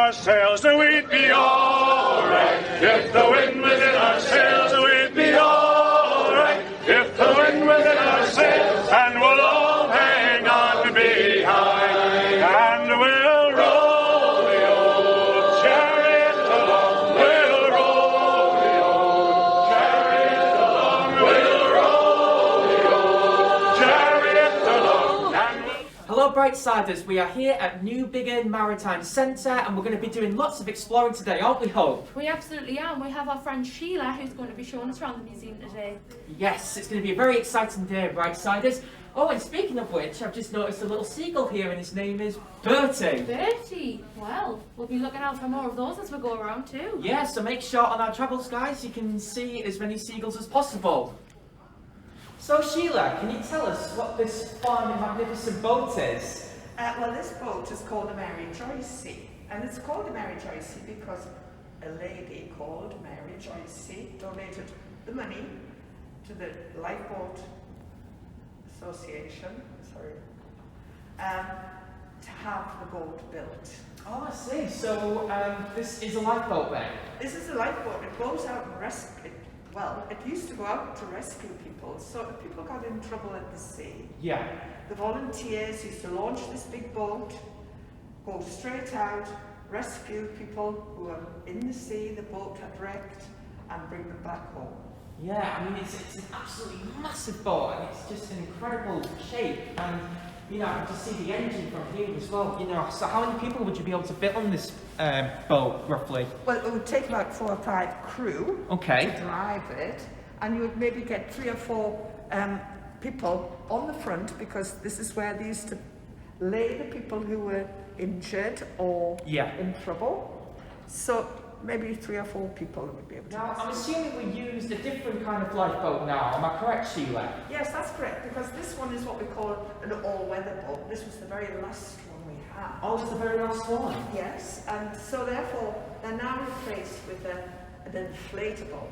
our sails, we'd be all right. If the wind was in our sails, we'd be all right. If the wind was in our sails, and we'll all hang on behind, and we'll roll the old chariot along. We'll roll the old chariot along. We'll roll the old chariot along. And Hello Brightsiders, we are here at Newbiggin Maritime Centre and we're going to be doing lots of exploring today, aren't we, Hope? We absolutely are, and we have our friend Sheila who's going to be showing us around the museum today. Yes, it's going to be a very exciting day, Brightsiders. Oh, and speaking of which, I've just noticed a little seagull here and his name is Bertie. Bertie, well, we'll be looking out for more of those as we go around too. Yeah, so make sure on our travels, guys, you can see as many seagulls as possible. So Sheila, can you tell us what this fun and magnificent boat is? Well, this boat is called the Mary Joycey, and it's called the Mary Joycey because a lady called Mary Joycey donated the money to the Lifeboat Association, to have the boat built. Oh, I see. So this is a lifeboat then? This is a lifeboat. It goes out and rescue. Well, it used to go out to rescue people. So if people got in trouble at the sea, Yeah. the volunteers used to launch this big boat, go straight out, rescue people who were in the sea, the boat had wrecked, and bring them back home. Yeah, I mean, it's an absolutely massive boat and it's just an incredible shape. And, you know, I can just see the engine from here as well. You know, so how many people would you be able to fit on this boat, roughly? Well, it would take about 4 or 5 crew Okay. to drive it, and you would maybe get 3 or 4 people on the front, because this is where they used to lay the people who were injured or Yeah. in trouble. So maybe 3 or 4 people would be able to. Now, I'm assuming we used a different kind of lifeboat now. Am I correct, Sheila? Yes, that's correct, because this one is what we call an all-weather boat. This was the very last one we had. Oh, it's the very last one. Yes, and so therefore they're now replaced with an inflatable.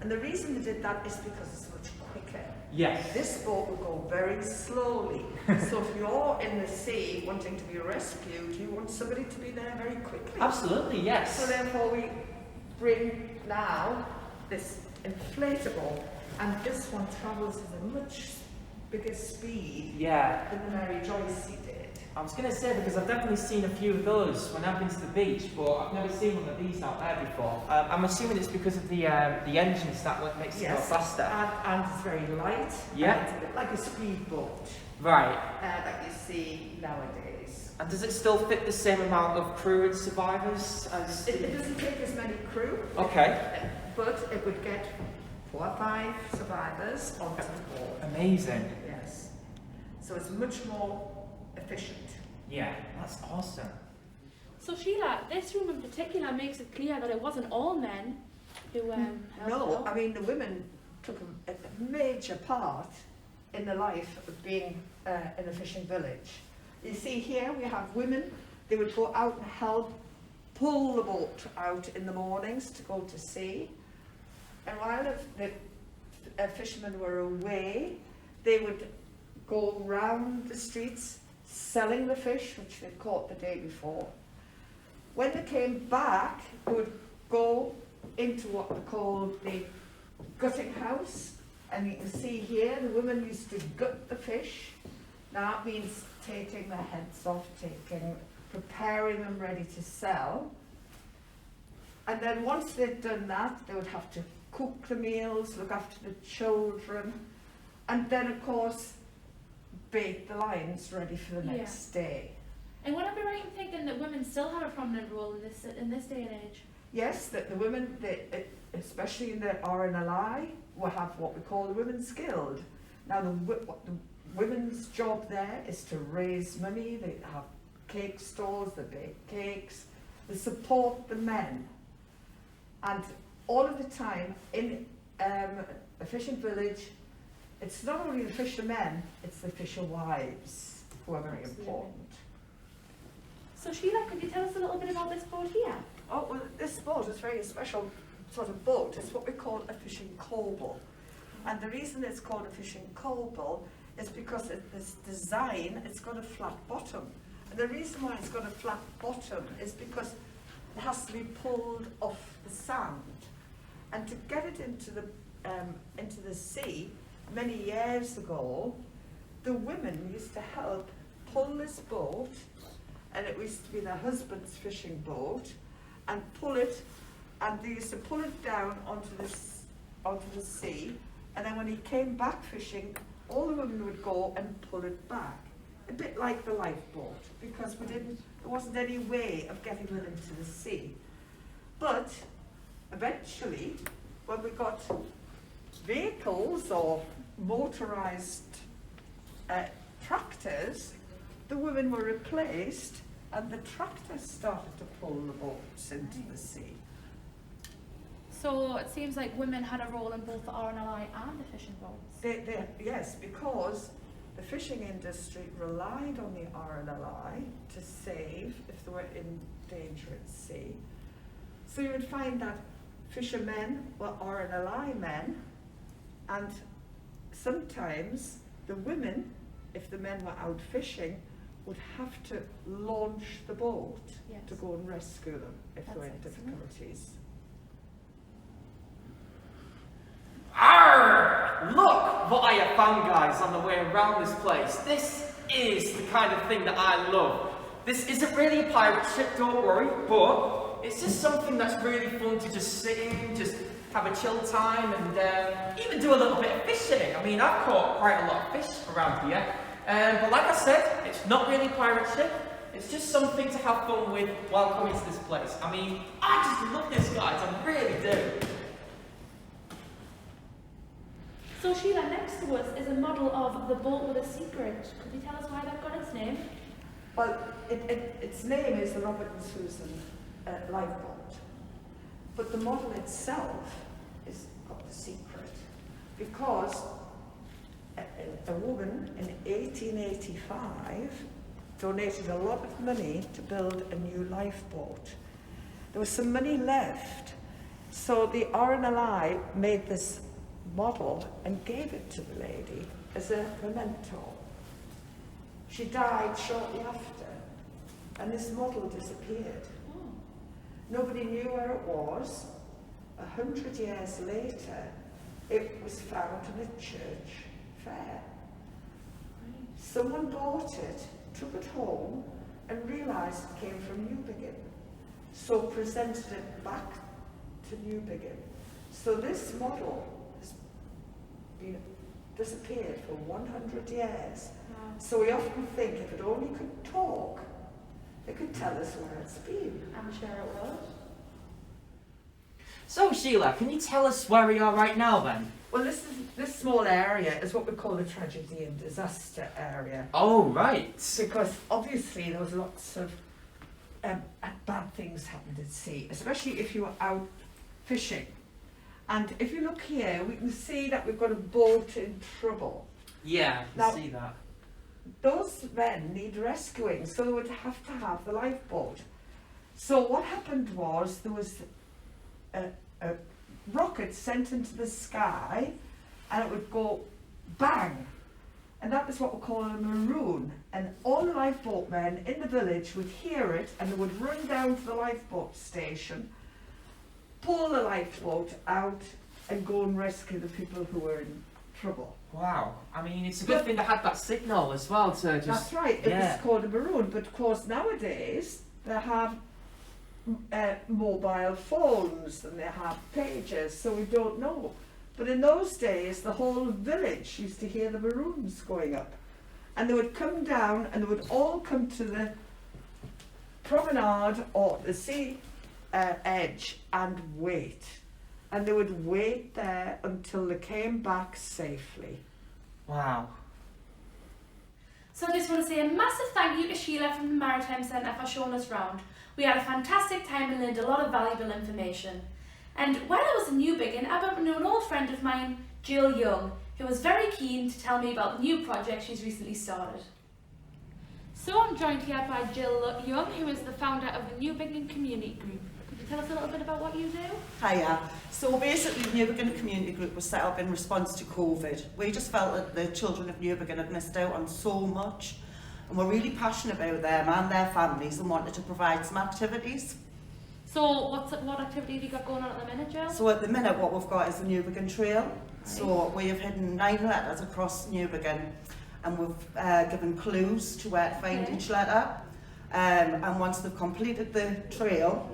And the reason they did that is because it's much quicker. Yes. This boat will go very slowly. So if you're in the sea wanting to be rescued, you want somebody to be there very quickly. Absolutely, yes. So therefore we bring now this inflatable, and this one travels at a much bigger speed Yeah. than the Mary Joycey did. I was going to say, because I've definitely seen a few of those when I've been to the beach, but I've never seen one of these out there before. I'm assuming it's because of the engines that makes it go faster. And it's very light. Yeah. And it's a bit like a speedboat Right. that you see nowadays. And does it still fit the same amount of crew and survivors as... It doesn't take as many crew. Okay. But it would get 4 or 5 survivors onto the board. Amazing. Yes. So it's much more efficient. Yeah, that's awesome. So Sheila, this room in particular makes it clear that it wasn't all men who helped No, out. I mean the women took a major part in the life of being in a fishing village. You see here we have women. They would go out and help pull the boat out in the mornings to go to sea. And while the fishermen were away, they would go round the streets selling the fish which they'd caught the day before. When they came back, they would go into what they called the gutting house, and you can see here the women used to gut the fish. Now that means taking the heads off, preparing them ready to sell. And then once they'd done that, they would have to cook the meals, look after the children, and then of course bake the lines ready for the next day. And would I be right in thinking that women still had a prominent role in this day and age? Yes, that the women, especially in the RNLI, will have what we call the Women's Guild. Now the women's job there is to raise money. They have cake stores, they bake cakes, they support the men. And all of the time in a fishing village, it's not only the fishermen, it's the fisher wives who are very important. So Sheila, could you tell us a little bit about this boat here? Oh, well, this boat is very special sort of boat. It's what we call a fishing coble. And the reason it's called a fishing coble is because this design, it's got a flat bottom. And the reason why it's got a flat bottom is because has to be pulled off the sand. And to get it into the sea, many years ago, the women used to help pull this boat, and it used to be their husband's fishing boat, and pull it, and they used to pull it down onto the sea, and then when he came back fishing, all the women would go and pull it back. A bit like the lifeboat, because there wasn't any way of getting it into the sea. But eventually, when we got vehicles or motorised tractors, the women were replaced and the tractors started to pull the boats into the sea. So it seems like women had a role in both the RNLI and the fishing boats. Yes, because the fishing industry relied on the RNLI to save if they were in danger at sea. So you would find that fishermen were RNLI men, and sometimes the women, if the men were out fishing, would have to launch the boat to go and rescue them if they were in difficulties. Arr! Look what I have found, guys, on the way around this place. This is the kind of thing that I love. This isn't really a pirate ship, don't worry, but it's just something that's really fun to just sit in, just have a chill time, and even do a little bit of fishing. I mean, I've caught quite a lot of fish around here, but like I said, it's not really a pirate ship. It's just something to have fun with while coming to this place. I mean, I just love this, guys, I really do. So Sheila, next to us is a model of the boat with a secret. Could you tell us why that got its name? Well, its name is the Robert and Susan lifeboat, but the model itself is got the secret because a woman in 1885 donated a lot of money to build a new lifeboat. There was some money left, so the RNLI made this model and gave it to the lady as a memento. She died shortly after, and this model disappeared. Nobody knew where it was. 100 years later, it was found in a church fair. Someone bought it, took it home, and realised it came from Newbiggin, so presented it back to Newbiggin. So this model has been disappeared for 100 years. Wow. So we often think if it only could talk, it could tell us where it's been. I'm sure it will. So Sheila, can you tell us where we are right now then? Well, this small area is what we call the tragedy and disaster area. Oh, right. Because obviously there was lots of bad things happened at sea, especially if you were out fishing. And if you look here, we can see that we've got a boat in trouble. Yeah, I Now, can see that. Those men need rescuing, so they would have to have the lifeboat. So what happened was there was a rocket sent into the sky, and it would go bang, and that is what we call a maroon. And all the lifeboat men in the village would hear it, and they would run down to the lifeboat station, pull the lifeboat out, and go and rescue the people who were in trouble. Wow. I mean, it's a good thing they had that signal as well to just... That's right, it was called a maroon, but of course nowadays they have mobile phones and they have pages, so we don't know. But in those days, the whole village used to hear the maroons going up, and they would come down and they would all come to the promenade or the sea edge and wait. And they would wait there until they came back safely. Wow. So I just want to say a massive thank you to Sheila from the Maritime Centre for showing us round. We had a fantastic time and learned a lot of valuable information. And while I was in Newbiggin, I bumped into an old friend of mine, Jill Young, who was very keen to tell me about the new project she's recently started. So I'm joined here by Jill Young, who is the founder of the Newbiggin Community Group. Could you tell us a little bit about what you do? Hiya. So basically, the Newbiggin Community Group was set up in response to COVID. We just felt that the children of Newbiggin had missed out on so much, and we're really passionate about them and their families and wanted to provide some activities. So So what activity have you got going on at the minute, Jill? So at the minute what we've got is the Newbiggin Trail. Right. So we have hidden 9 letters across Newbiggin and we've given clues to where to find each letter. And once they've completed the trail,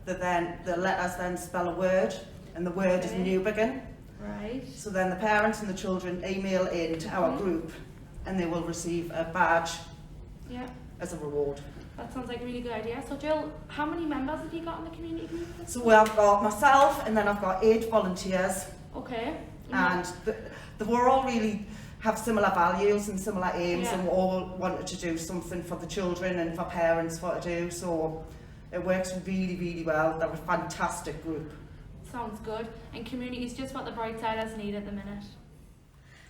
the letters then spell a word, and the word is Newbiggin. Right. So then the parents and the children email in to our group and they will receive a badge as a reward. That sounds like a really good idea. So Jill, how many members have you got in the community group? So I've got myself and then I've got 8 volunteers. Okay. And they were all really have similar values and similar aims and we all wanted to do something for the children and for parents to do. So it works really, really well. They're a fantastic group. Sounds good. And community is just what the Brightsiders need at the minute.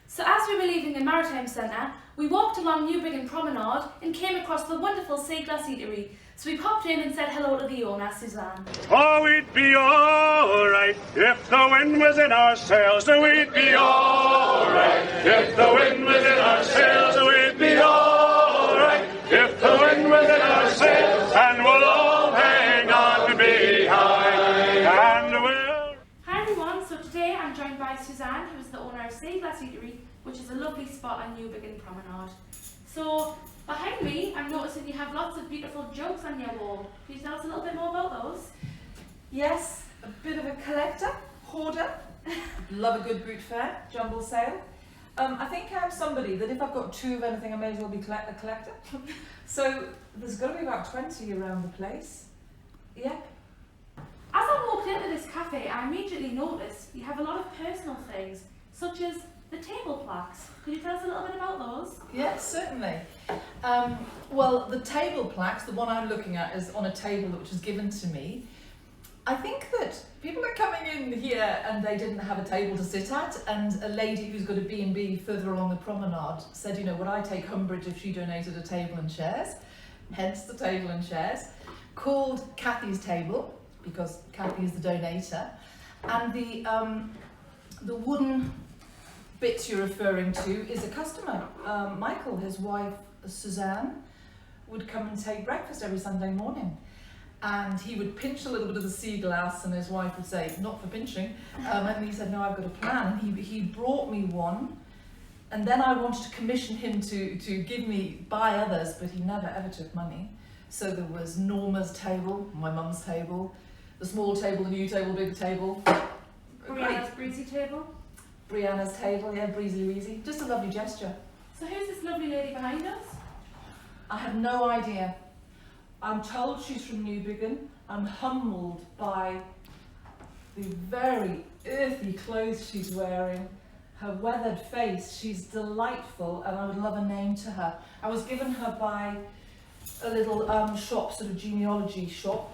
So as we were leaving the Maritime Centre, we walked along Newbiggin Promenade and came across the wonderful Seaglass Eatery. So we popped in and said hello to the owner, Suzanne. Oh, we'd be alright if the wind was in our sails. We'd be alright if the wind was in our sails. We'd be alright if the wind was in our sails. And we'll all hang on behind. And we'll... Hi everyone, so today I'm joined by Suzanne, who is the owner of Seaglass Eatery, which is a lovely spot on Newbiggin Promenade. So behind me, I'm noticing you have lots of beautiful jugs on your wall. Can you tell us a little bit more about those? Yes, a bit of a collector, hoarder. Love a good boot fair, jumble sale. I think I'm somebody that if I've got 2 of anything, I may as well be a collector. So there's got to be about 20 around the place. Yep. As I walked into this cafe, I immediately noticed you have a lot of personal things, such as the table plaques. Could you tell us a little bit about those? Yes, certainly. Well, the table plaques, the one I'm looking at, is on a table which was given to me. I think that people are coming in here and they didn't have a table to sit at, and a lady who's got a B&B further along the promenade said, you know, would I take umbrage if she donated a table and chairs? Hence the table and chairs, called Kathy's Table, because Kathy is the donator. And the wooden bit you're referring to is a customer. Michael, his wife Suzanne, would come and take breakfast every Sunday morning. And he would pinch a little bit of the sea glass and his wife would say, not for pinching. And he said, no, I've got a plan. And he brought me one. And then I wanted to commission him to give me, buy others, but he never ever took money. So there was Norma's table, my mum's table, the small table, the new table, big table. Brianna's breezy table. Brianna's table, yeah, breezy weezy. Just a lovely gesture. So who's this lovely lady behind us? I have no idea. I'm told she's from Newbiggin. I'm humbled by the very earthy clothes she's wearing, her weathered face. She's delightful and I would love a name to her. I was given her by a little shop, sort of genealogy shop.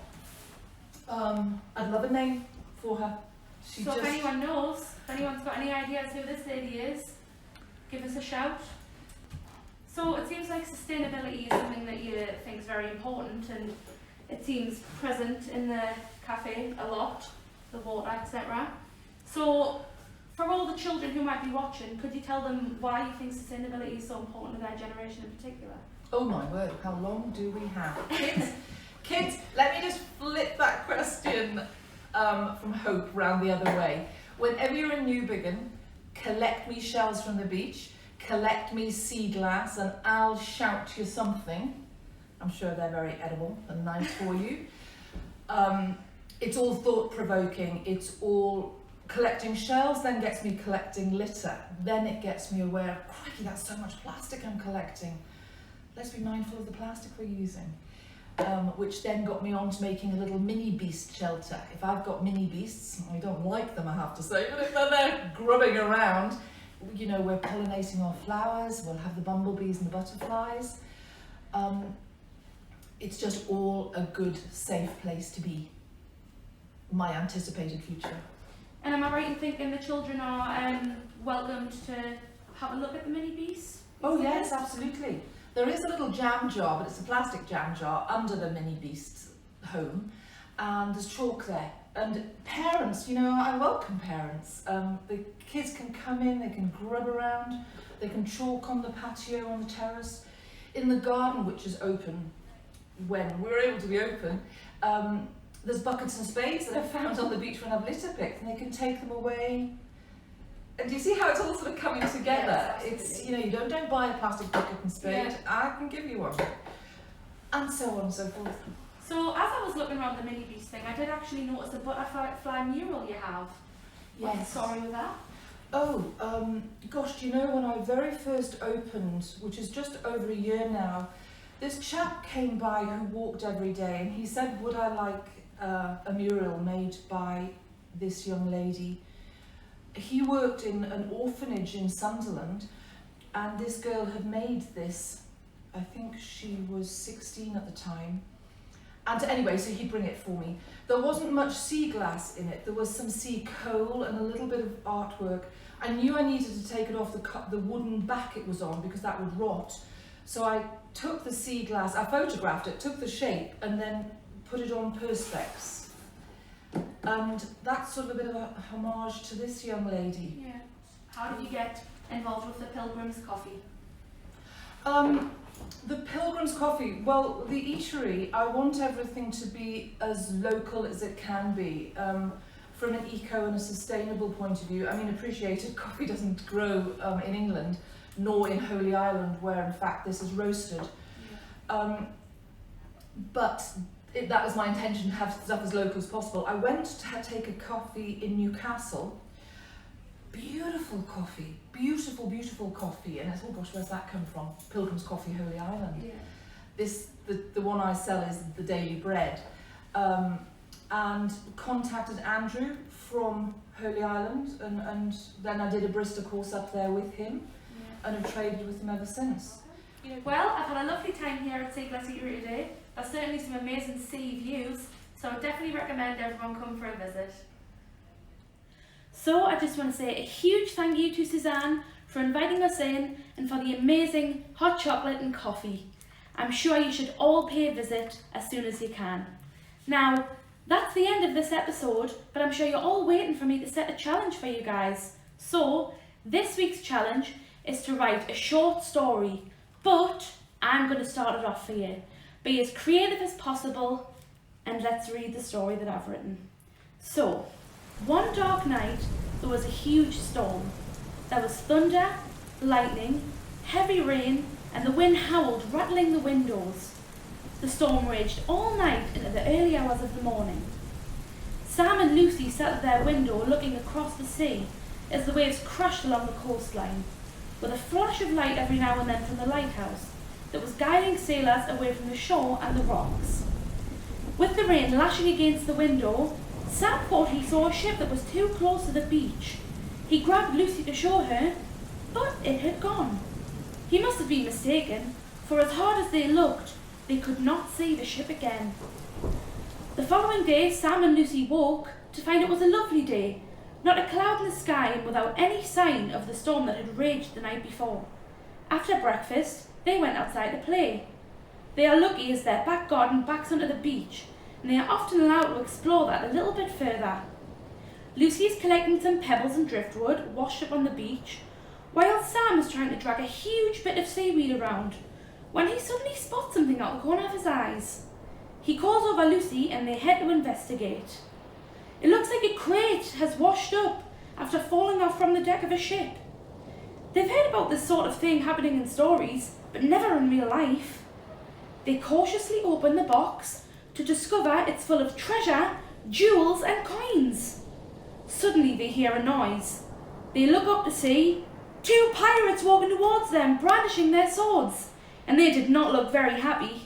I'd love a name for her. So if anyone knows, if anyone's got any ideas who this lady is, give us a shout. So it seems like sustainability is something that you think is very important, and it seems present in the cafe a lot, the water, etc. So for all the children who might be watching, could you tell them why you think sustainability is so important to their generation in particular? Oh my word, how long do we have? Kids, let me just flip that question from Hope round the other way. Whenever you're in Newbiggin, collect me shells from the beach, collect me sea glass, and I'll shout you something. I'm sure they're very edible and nice for you. It's all thought-provoking. It's all collecting shells, then gets me collecting litter. Then it gets me aware of, crikey, that's so much plastic I'm collecting. Let's be mindful of the plastic we're using. Which then got me on to making a little mini beast shelter. If I've got mini beasts, I don't like them, I have to say, but if they're there grubbing around, you know, we're pollinating our flowers, we'll have the bumblebees and the butterflies. It's just all a good, safe place to be. My anticipated future. And am I right in thinking the children are welcomed to have a look at the mini beasts? Oh yes, absolutely. There is a little jam jar, but it's a plastic jam jar under the mini beast's home, and there's chalk there. And parents, you know, I welcome parents. The kids can come in, they can grub around, they can chalk on the patio, on the terrace. In the garden, which is open when we're able to be open, there's buckets and spades that I've found on the beach when I've litter picked, and they can take them away. And do you see how it's all sort of coming together? Yes, It's, you know, you don't buy a plastic bucket and spade, Yeah. I can give you one. And so on and so forth. So as I was looking around the mini beach thing, I did actually notice the butterfly mural you have. What's the story with that? Oh, gosh, do you know when I very first opened, which is just over a year now, this chap came by who walked every day, and he said, would I like a mural made by this young lady? He worked in an orphanage in Sunderland, and this girl had made this. I think she was 16 at the time. And anyway, so he'd bring it for me. There wasn't much sea glass in it. There was some sea coal and a little bit of artwork. I knew I needed to take it off the wooden back it was on, because that would rot. So I took the sea glass, I photographed it, took the shape, and then put it on perspex. And that's sort of a bit of a homage to this young lady. Yeah. How did you get involved with the Pilgrim's Coffee? The Pilgrim's Coffee, well, the eatery, I want everything to be as local as it can be, from an eco and a sustainable point of view. I mean, appreciated coffee doesn't grow in England, nor in Holy Island, where in fact this is roasted. But that was my intention, to have stuff as local as possible. I went to take a coffee in Newcastle. Beautiful coffee, beautiful, beautiful coffee. And it's, oh gosh, where's that come from? Pilgrim's Coffee, Holy Island. Yeah. The one I sell is the Daily Bread. And contacted Andrew from Holy Island, and then I did a barista course up there with him, and have traded with him ever since. Well, I've had a lovely time here at Seaglass Eatery today. There's certainly some amazing sea views, so I definitely recommend everyone come for a visit. So I just want to say a huge thank you to Suzanne for inviting us in and for the amazing hot chocolate and coffee. I'm sure you should all pay a visit as soon as you can. Now, that's the end of this episode, but I'm sure you're all waiting for me to set a challenge for you guys. So, this week's challenge is to write a short story, but I'm going to start it off for you. Be as creative as possible, and let's read the story that I've written. So, one dark night, there was a huge storm. There was thunder, lightning, heavy rain, and the wind howled, rattling the windows. The storm raged all night into the early hours of the morning. Sam and Lucy sat at their window looking across the sea as the waves crashed along the coastline, with a flash of light every now and then from the lighthouse that was guiding sailors away from the shore and the rocks. With the rain lashing against the window, Sam thought he saw a ship that was too close to the beach. He grabbed Lucy to show her, but it had gone. He must have been mistaken, for as hard as they looked, they could not see the ship again. The following day, Sam and Lucy woke to find it was a lovely day, not a cloud in the sky and without any sign of the storm that had raged the night before. After breakfast, they went outside to play. They are lucky as their back garden backs onto the beach, and they are often allowed to explore that a little bit further. Lucy is collecting some pebbles and driftwood washed up on the beach, while Sam is trying to drag a huge bit of seaweed around, when he suddenly spots something out the corner of his eyes. He calls over Lucy and they head to investigate. It looks like a crate has washed up after falling off from the deck of a ship. They've heard about this sort of thing happening in stories, but never in real life. They cautiously open the box to discover it's full of treasure, jewels and coins. Suddenly they hear a noise. They look up to see two pirates walking towards them, brandishing their swords, and they did not look very happy.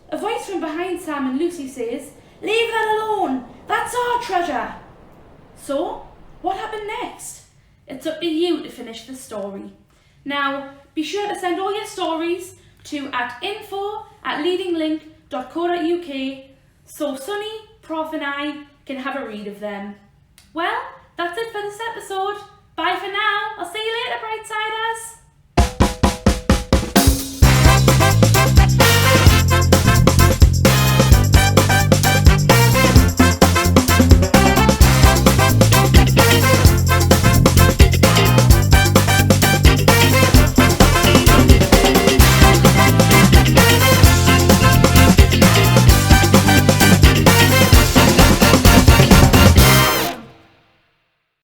A voice from behind Sam and Lucy says, "Leave that alone, that's our treasure." So, what happened next? It's up to you to finish the story. Now, be sure to send all your stories to info@leadinglink.co.uk so Sunny, Prof and I can have a read of them. Well, that's it for this episode. Bye for now. I'll see you later, Brightsiders.